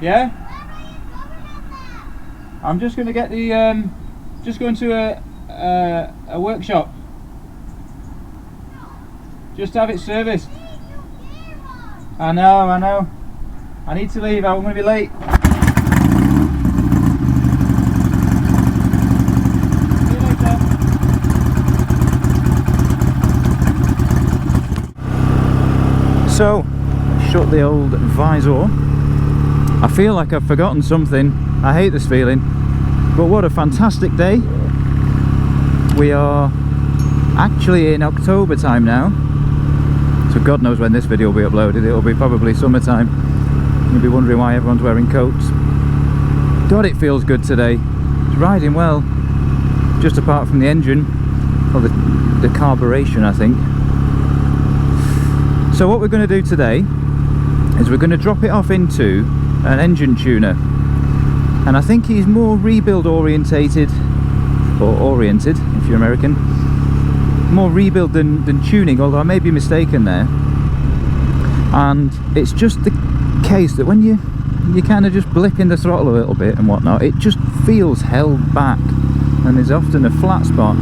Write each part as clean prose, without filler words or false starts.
Yeah? I'm just going to get the, just going to a workshop. Just to have it serviced. I know. I need to leave, I'm going to be late. See you later. So, shut the old visor. I feel like I've forgotten something. I hate this feeling. But what a fantastic day. We are actually in October time now. So God knows when this video will be uploaded. It'll be probably summertime. You'll be wondering why everyone's wearing coats. God, it feels good today. It's riding well. Just apart from the engine. Or the carburation, I think. So what we're going to do today is we're going to drop it off into an engine tuner. And I think he's more rebuild orientated, or oriented if you're American, more rebuild than tuning, although I may be mistaken there. And it's just the case that when you kind of just blip in the throttle a little bit and whatnot, it just feels held back, and there's often a flat spot.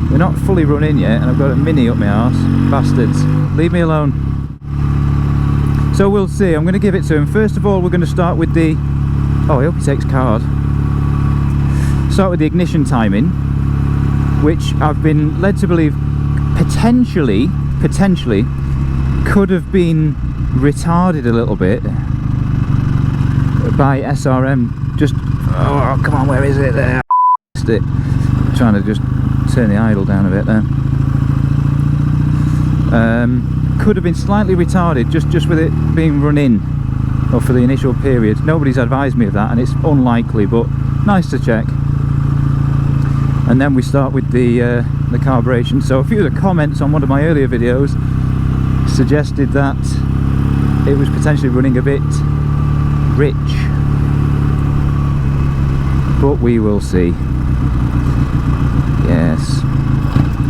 We're not fully run in yet, and I've got a Mini up my arse. Bastards, leave me alone. So we'll see. I'm going to give it to him. First of all, we're going to start with the, oh, I hope he takes card. Start with the ignition timing, which I've been led to believe potentially could have been retarded a little bit by SRM. Just, oh come on, where is it there? I'm trying to just turn the idle down a bit there. Could have been slightly retarded just with it being run in, or for the initial period. Nobody's advised me of that, and it's unlikely, but nice to check. And then we start with the carburation. So a few of the comments on one of my earlier videos suggested that it was potentially running a bit rich, but we will see. Yes.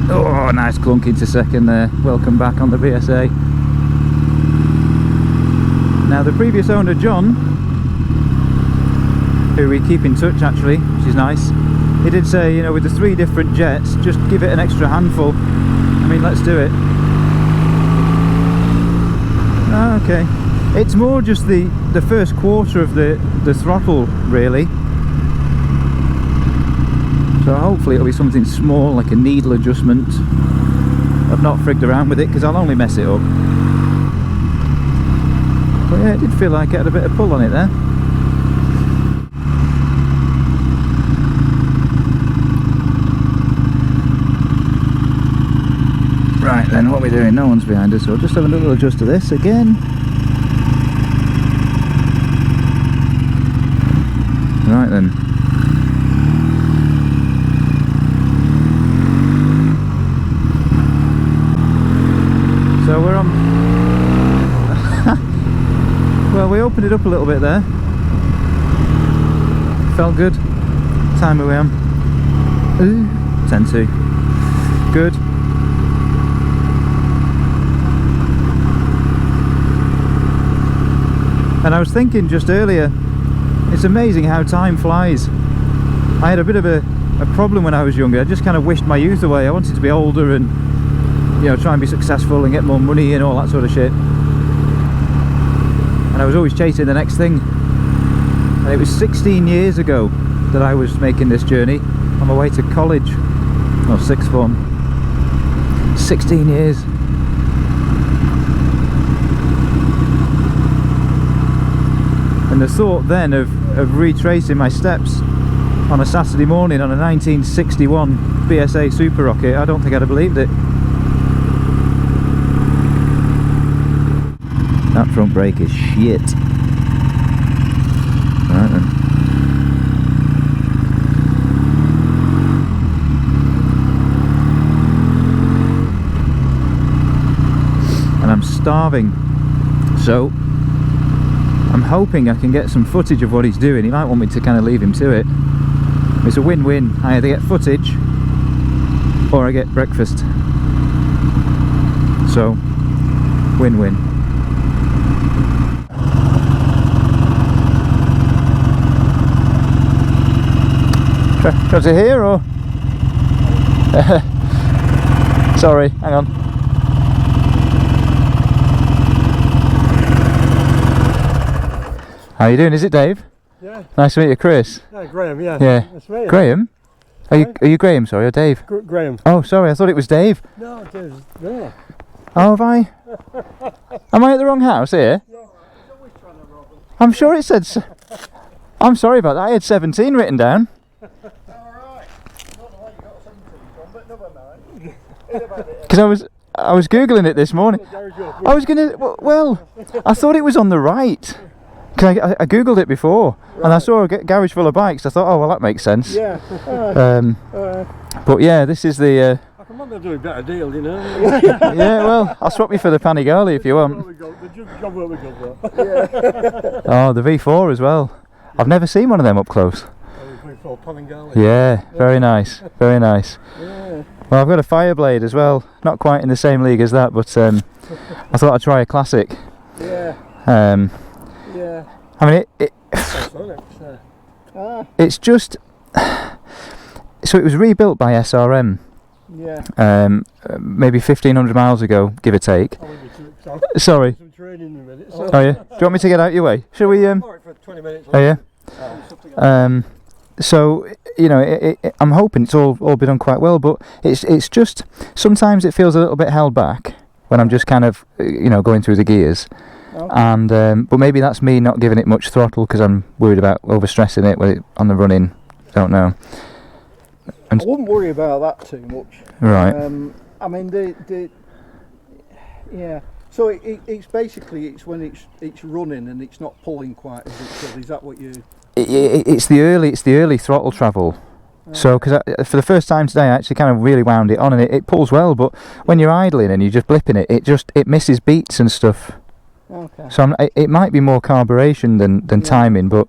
Oh, nice clunk into second there. Welcome back on the BSA. Now the previous owner, John, who we keep in touch actually, which is nice, he did say, you know, with the 3 different jets, just give it an extra handful. I mean, let's do it. Oh, okay. It's more just the first quarter of the throttle, really. So hopefully it'll be something small, like a needle adjustment. I've not frigged around with it because I'll only mess it up. But yeah, it did feel like it had a bit of pull on it there. Right then, what are we doing? No one's behind us, so I'll just have a little adjust to this again. Right then. So we're on. Well, we opened it up a little bit there. Felt good. Time are we on? Ooh, 10-2. Good. And I was thinking just earlier, it's amazing how time flies. I had a bit of a problem when I was younger. I just kind of wished my youth away. I wanted to be older and, you know, try and be successful and get more money and all that sort of shit. And I was always chasing the next thing. And it was 16 years ago that I was making this journey on my way to college, or sixth form. 16 years. And the thought then of retracing my steps on a Saturday morning on a 1961 BSA Super Rocket, I don't think I'd have believed it. That front brake is shit. Right then. And I'm starving, so I'm hoping I can get some footage of what he's doing. He might want me to kind of leave him to it. It's a win-win. I either get footage or I get breakfast. So, win-win. Was it here or? Sorry, hang on. How you doing? Is it Dave? Yeah. Nice to meet you, Chris. Yeah, Graham, yeah. Yeah. That's me. Graham? Are you Graham, sorry, or Dave? Graham. Oh, sorry, I thought it was Dave. No, Dave's there. Oh, have I? Am I at the wrong house here? Yeah. He's always trying to rob us. I'm sure it said... I'm sorry about that, I had 17 written down. Alright. I don't know why you got 17 from, but never mind. Because I was Googling it this morning. I was going to... Well, I thought it was on the right. Because I Googled it before, right. And I saw a garage full of bikes. I thought, oh, well, that makes sense. Yeah. But yeah, this is the... I can remember doing a better deal, you know. Yeah, well, I'll swap you for the Panigale if you want. The job where we go for. Oh, the V4 as well. I've never seen one of them up close. V4 Panigale. Yeah, very nice, very nice. Yeah. Well, I've got a Fireblade as well. Not quite in the same league as that, but I thought I'd try a classic. Yeah. Yeah. I mean, it's just... So it was rebuilt by SRM. Yeah. Maybe 1,500 miles ago, give or take. Sorry. Some training in a minute. Oh yeah. Do you want me to get out your way? Shall we? For 20 minutes. Oh yeah. So you know, I'm hoping it's all been done quite well, but it's just sometimes it feels a little bit held back when I'm just kind of going through the gears. Okay. And but maybe that's me not giving it much throttle because I'm worried about overstressing it with it on the running. Don't know. I wouldn't worry about that too much. Right. I mean, yeah. So it's basically when it's running and it's not pulling quite as it should. Is that what you? It's the early throttle travel. So because for the first time today, I actually kind of really wound it on, and it pulls well. But when you're idling and you're just blipping it, it misses beats and stuff. Okay. So it might be more carburation than timing, but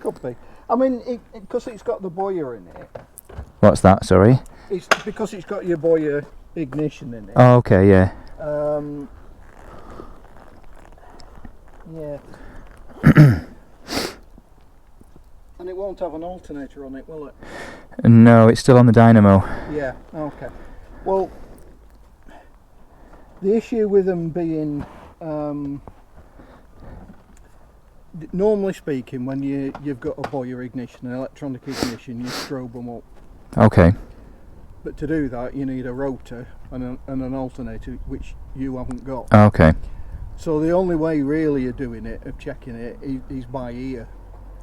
could be. I mean, because it's got the boiler in it. What's that? Sorry. It's because it's got your boiler ignition in it. Oh, okay, yeah. Yeah. And it won't have an alternator on it, will it? No, it's still on the dynamo. Yeah. Okay. Well, the issue with them being, normally speaking, when you've got a boiler ignition, an electronic ignition, you strobe them up. Okay. But to do that, you need a rotor and an alternator, which you haven't got. Okay. So the only way really of doing it, of checking it, is by ear.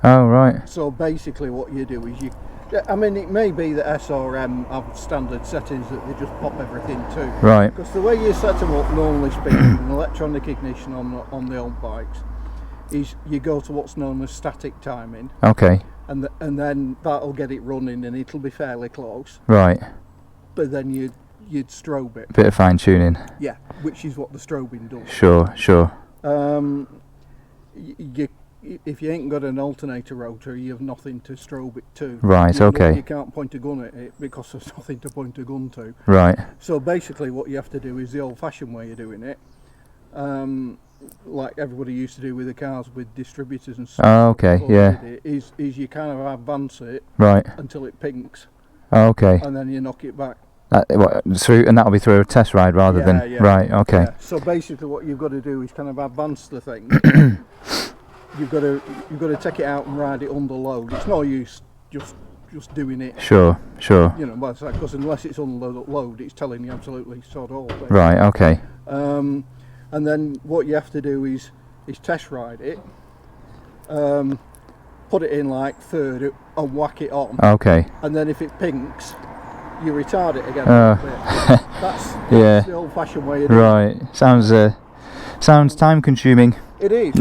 Oh, right. So basically what you do is I mean, it may be that SRM have standard settings that they just pop everything to. Right. Because the way you set them up, normally speaking, an electronic ignition on the old bikes, is you go to what's known as static timing. Okay. And then that'll get it running and it'll be fairly close. Right. But then you'd strobe it. Bit of fine tuning. Yeah, which is what the strobing does. Sure. If you ain't got an alternator rotor, you have nothing to strobe it to. Right, okay. You can't point a gun at it because there's nothing to point a gun to. Right. So basically what you have to do is the old-fashioned way of doing it, like everybody used to do with the cars with distributors and stuff. Oh, okay, yeah. Is you kind of advance it right until it pinks. Oh, okay. And then you knock it back. And that'll be through a test ride rather than... Yeah. Right, okay. Yeah. So basically what you've got to do is kind of advance the thing. You've got to take it out and ride it under load. It's no use just doing it. Sure. You know, because unless it's under load, it's telling you absolutely sod all. Right, okay. And then what you have to do is test ride it, put it in like third and whack it on. Okay. And then if it pinks, you retard it again a little bit. That's the old-fashioned way of doing it. Right. Sounds time consuming. It is.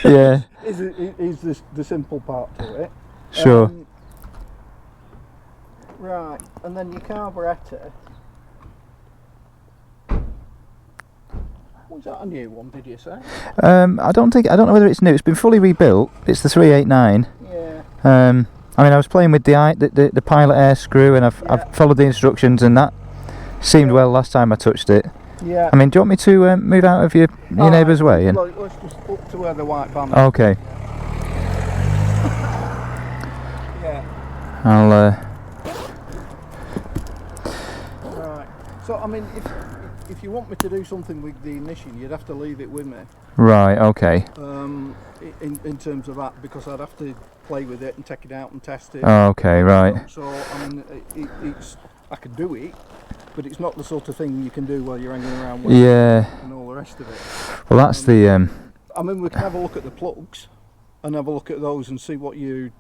Yeah. Is the simple part to it. Sure. Right, and then your carburetor. Was that a new one, did you say? I don't know whether it's new. It's been fully rebuilt. It's the 389. Yeah. I mean, I was playing with the pilot air screw, and I've followed the instructions, and that seemed well last time I touched it. Yeah. I mean, do you want me to move out of your neighbour's way? And Let's just up to where the white van is. Okay. Yeah. I'll. Right. So I mean, if you want me to do something with the ignition, you'd have to leave it with me. Right. Okay. In terms of that, because I'd have to play with it and take it out and test it. Oh, okay. Right. So I mean, it's I can do it, but it's not the sort of thing you can do while you're hanging around with and all the rest of it. Well, that's the. I mean, we can have a look at the plugs and have a look at those and see what your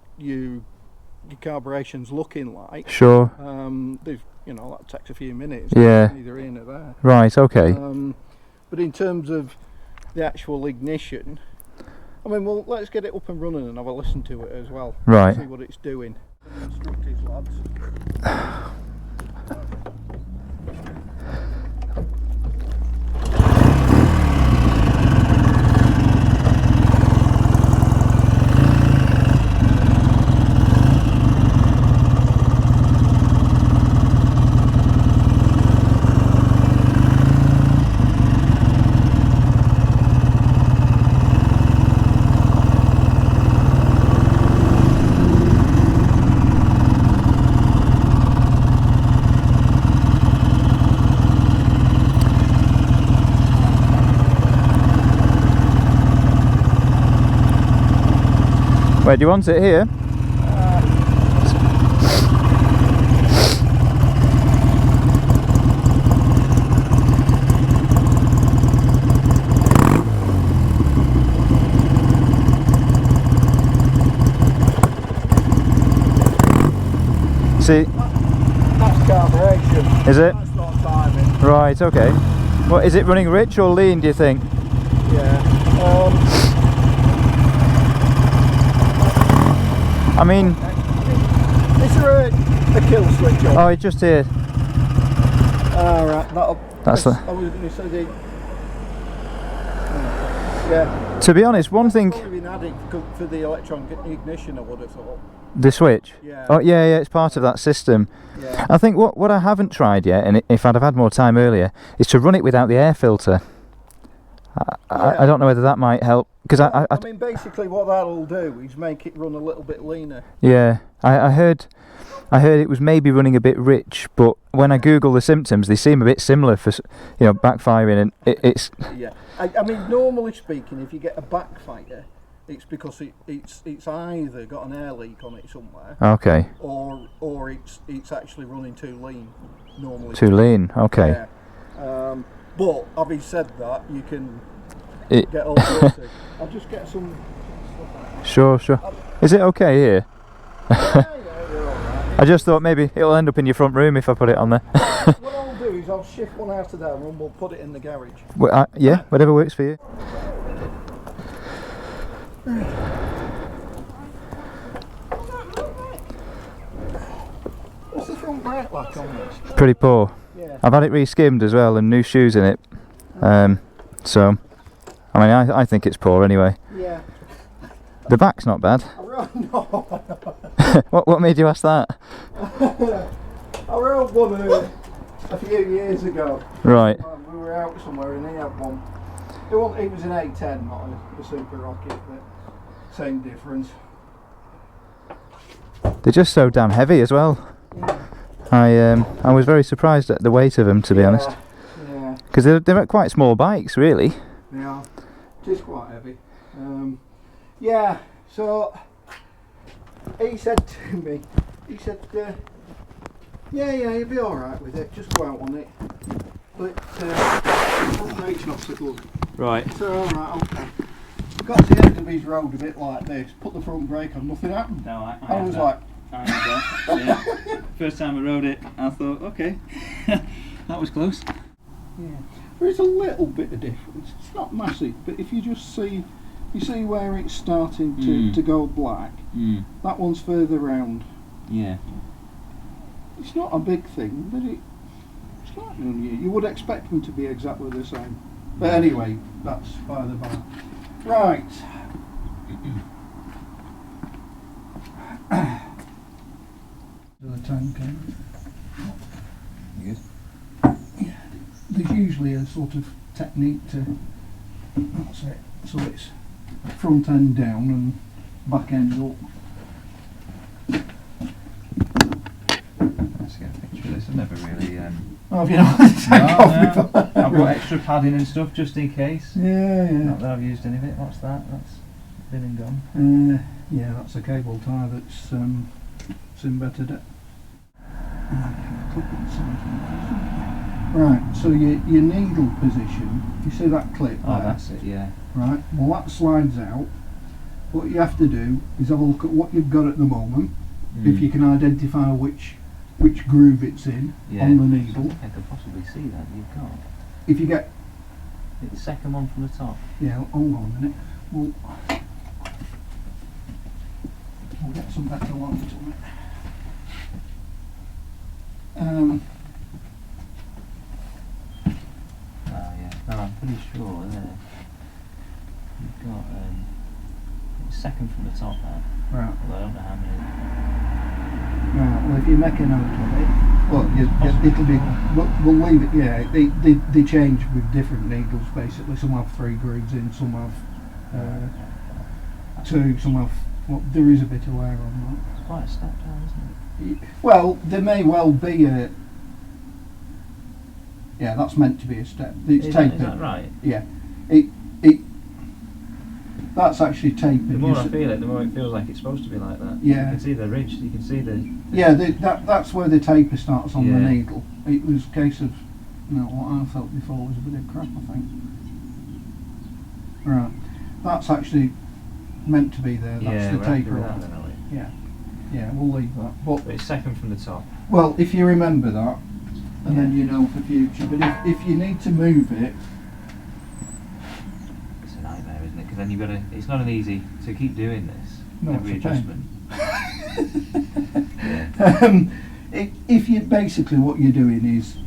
carburetion's looking like. Sure. That takes a few minutes. Yeah. Neither here nor there. Right. Okay. But in terms of the actual ignition, I mean, well, let's get it up and running and have a listen to it as well. Right. See what it's doing. Instruct his lads. Where do you want it here? See? That's carburation. Is it? That's not timing. Right, okay. What, is it running rich or lean, do you think? Yeah. I mean... Is there a kill switch on? Oh, it's just here. Alright, That's the... I was going to say the... Yeah. To be honest, one thing... Probably been added for the electronic ignition, I would have thought. The switch? Yeah. Oh, yeah, it's part of that system. Yeah. I think what I haven't tried yet, and if I'd have had more time earlier, is to run it without the air filter. I don't know whether that might help, because I mean, basically what that'll do is make it run a little bit leaner. Yeah, I heard it was maybe running a bit rich, but when I Google the symptoms, they seem a bit similar for, backfiring, and it's... Yeah, I mean, normally speaking, if you get a backfire, it's because it's either got an air leak on it somewhere. Okay. Or it's actually running too lean. Normally. Too lean. Okay. Yeah. But having said that, you can get all sorted. I'll just get some. Sure. Is it okay here? Yeah, you're all right. I just thought maybe it'll end up in your front room if I put it on there. What I'll do is I'll shift one out of there and we'll put it in the garage. Well, yeah, whatever works for you. What's the front brake like on this? Pretty poor. Yeah. I've had it re-skimmed as well and new shoes in it. So, I mean, I think it's poor anyway. Yeah. The back's not bad. No. What made you ask that? I rode one a few years ago. Right. We were out somewhere and he had one. It was an A10, not a super rocket, but same difference. They're just so damn heavy as well. Yeah. I was very surprised at the weight of them, to be honest. Yeah. Because they're quite small bikes, really. Yeah. It is quite heavy. Yeah. So he said to me, yeah, you'll be all right with it. Just go out on it. But front brake's not so good. Right. So all right, okay. Got to the end of his road a bit like this. Put the front brake on. Nothing happened. No, I was like. Yeah. First time I rode it, I thought, okay, that was close. Yeah, there is a little bit of difference. It's not massive, but if you just see, where it's starting to go black. That one's further round. Yeah. It's not a big thing, but it's not unusual. You would expect them to be exactly the same. But anyway, that's by the by. Right. The tank. You good? Yeah. There's usually a sort of technique to. That's it. So it's front end down and back end up. I've never really. Oh, have you not had to take off before? I've got extra padding and stuff just in case. Yeah, yeah. Not that I've used any of it. What's that? That's been and gone. Yeah, that's a cable tie that's embedded it. Right, so your needle position, you see that clip Oh, there? that's it, yeah. Right, well that slides out. What you have to do is have a look at what you've got at the moment, if you can identify which groove it's in on the needle. I could possibly see that you've got. If you get... It's the second one from the top. Yeah, hold on a minute. We'll get some better light on it. Yeah. No, I'm pretty sure there. You've got it's second from the top now. Right. Although I don't know how many. Right, well if you make a note of it, well, it'll be, we'll leave it, yeah, they change with different needles basically. Some have 3 grooves in, some have 2, some have, well, there is a bit of wear on It's quite a step down, isn't it? that. Well, there may well be a, yeah, that's meant to be a step. It's tapered. Is that right? Yeah, that's actually tapered. The more I feel it, the more it feels like it's supposed to be like that. Yeah. You can see the ridge, you can see the... Yeah, that's where the taper starts on the Yeah. needle. It was a case of, what I felt before was a bit of crap, I think. Right, that's actually meant to be there, that's the taper on it. Yeah, we'll leave that. But it's second from the top. Well, if you remember that, and then you know for future, but if you need to move it, It's a nightmare, isn't it? Because then you've got to... It's not an easy to keep doing this. No, every it's a pain. adjustment. if you basically what you're doing is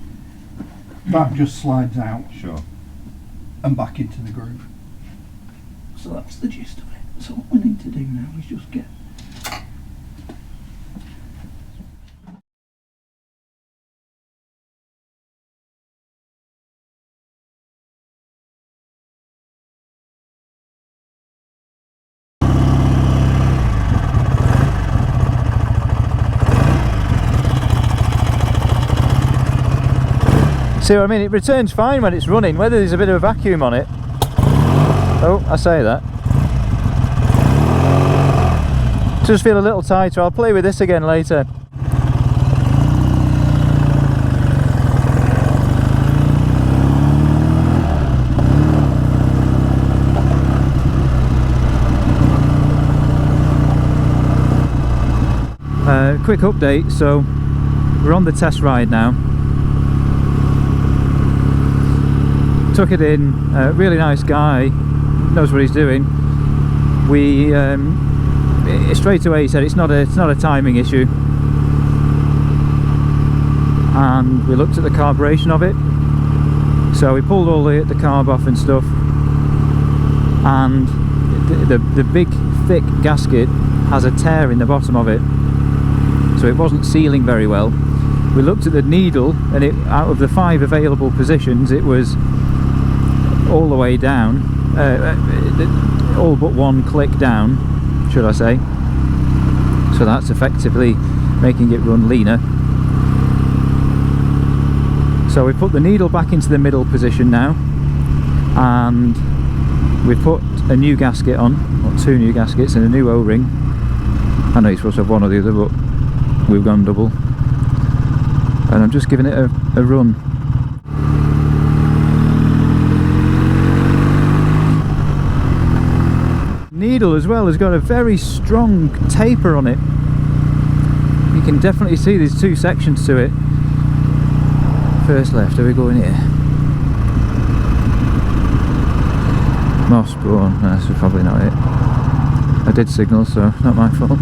that just slides out Sure. and back into the groove. So that's the gist of it. So what we need to do now is just get See what I mean? It returns fine when it's running, whether there's a bit of a vacuum on it. Oh, I say that. Just feel a little tighter. I'll play with this again later. Quick update, so we're on the test ride now. Took it in, really nice guy, knows what he's doing. We straight away he said it's not a timing issue, and we looked at the carburation of it. So we pulled all the carb off and stuff, and the big thick gasket has a tear in the bottom of it, so it wasn't sealing very well. We looked at the needle, and out of the 5 available positions, it was all the way down, all but 1 click down, should I say. So that's effectively making it run leaner. So we put the needle back into the middle position now, and we put a new gasket on, or 2 new gaskets and a new O-ring. I know you're supposed to have one or the other, but we've gone double. And I'm just giving it a run. Needle as well has got a very strong taper on it. You can definitely see there's 2 sections to it. First left, are we going here? Mossbourne, no, that's probably not it. I did signal, so not my fault.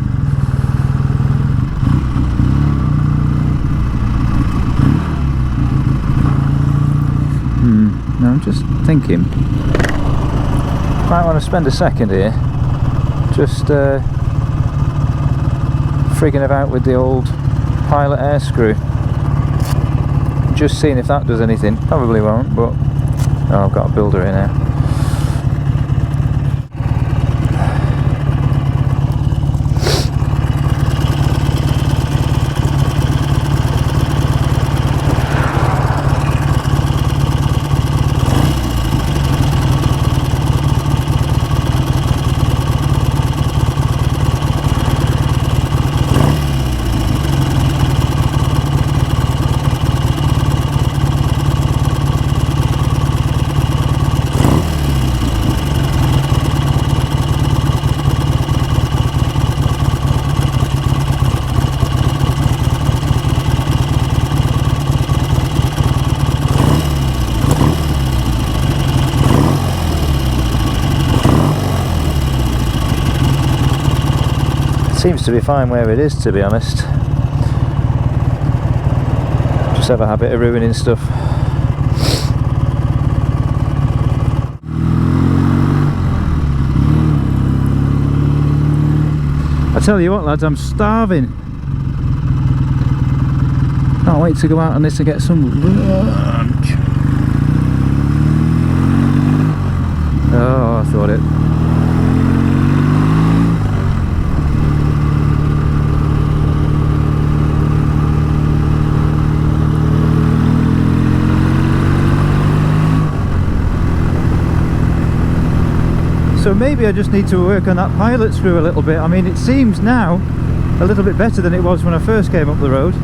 No, I'm just thinking. Might want to spend a second here, just frigging about with the old pilot air screw. Just seeing if that does anything. Probably won't, but oh, I've got a builder in now. Seems to be fine where it is, to be honest. Just have a habit of ruining stuff. I tell you what, lads, I'm starving. Can't wait to go out on this and get some lunch. Oh, I thought it. So maybe I just need to work on that pilot screw a little bit. I mean, it seems now a little bit better than it was when I first came up the road.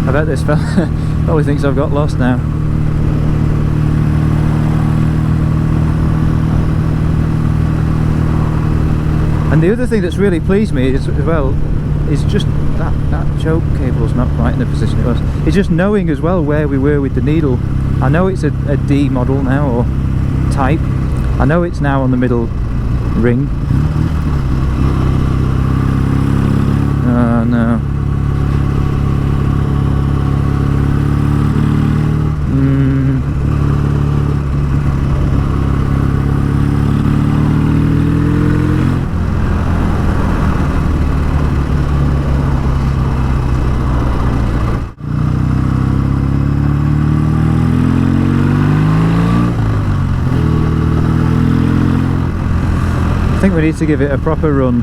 I bet this fella probably thinks I've got lost now. And the other thing that's really pleased me is, as well, is just that choke cable's not quite in the position it was. It's just knowing as well where we were with the needle. I know it's a D model now, or type. I know it's now on the middle ring. Oh no. I think we need to give it a proper run.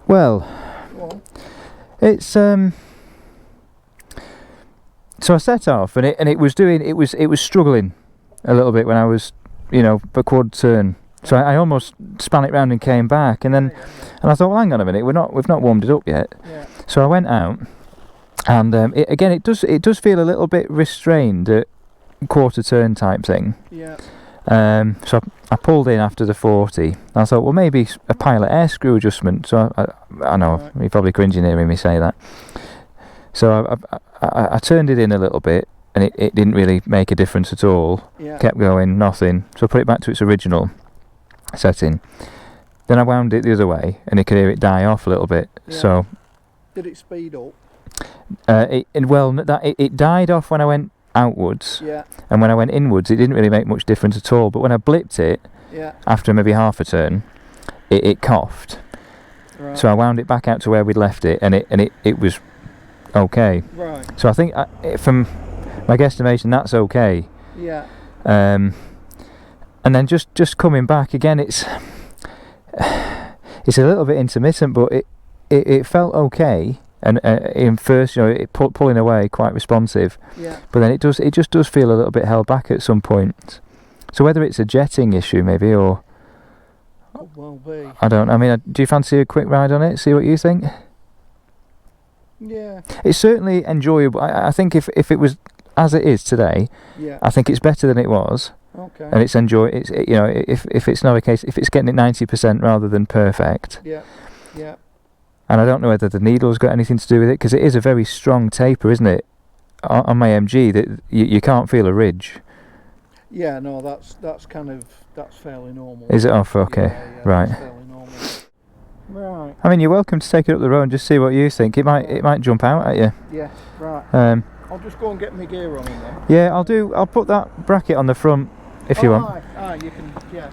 Well, it's so I set off and it was struggling a little bit when I was, you know, for quad turn. So I almost span it round and came back, and then I thought, well, hang on a minute, we've not warmed it up yet. Yeah. So I went out, and it does feel a little bit restrained at quarter turn type thing. Yeah. So I pulled in after the 40. And I thought, well, maybe a pilot air screw adjustment. So I know you're probably cringing hearing me say that. So I turned it in a little bit, and it didn't really make a difference at all. Yeah. Kept going, nothing. So I put it back to its original setting. Then I wound it the other way, and you could hear it die off a little bit. Yeah. So did it speed up? It died off when I went outwards. Yeah. And when I went inwards, it didn't really make much difference at all. But when I blipped it, after maybe half a turn, it coughed. Right. So I wound it back out to where we'd left it, and it was okay. Right. So I think from my guesstimation, that's okay. Yeah. And then just coming back again, it's a little bit intermittent, but it felt okay. And in first, you know, it pulling away, quite responsive. Yeah. But then it just does feel a little bit held back at some point. So whether it's a jetting issue maybe, or could well be. I don't. I mean, do you fancy a quick ride on it? See what you think. Yeah. It's certainly enjoyable. I think if it was as it is today, I think it's better than it was. Okay. And it's you know, if it's not a case, if it's getting it 90% rather than perfect. Yeah. Yeah. And I don't know whether the needle's got anything to do with it, because it is a very strong taper, isn't it? On my MG, that you can't feel a ridge. Yeah, no, that's fairly normal. Is it off? Okay, yeah, right. That's fairly normal. Right. I mean, you're welcome to take it up the road and just see what you think. It might jump out at you. Yeah, right. I'll just go and get my gear on in there. Yeah, I'll put that bracket on the front if you want. Aye, you can. Yeah.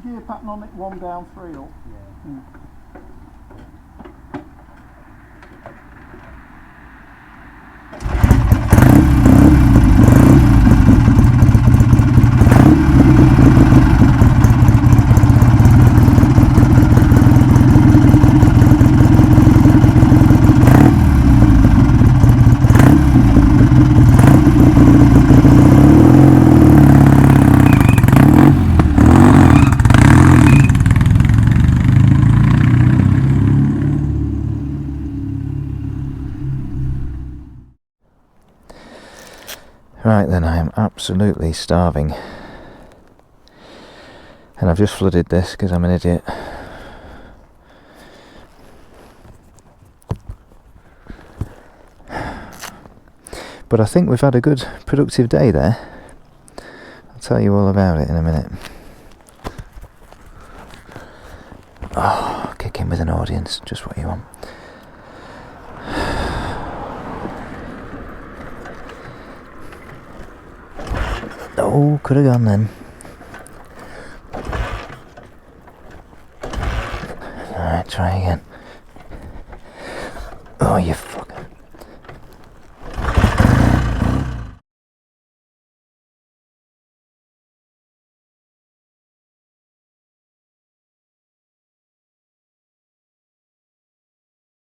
Gear pattern on it, 1 down, 3 up. Yeah. Right then, I am absolutely starving. And I've just flooded this because I'm an idiot. But I think we've had a good, productive day there. I'll tell you all about it in a minute. Oh, kicking with an audience, just what you want. Oh, could have gone then. Alright, try again. Oh, you fuck.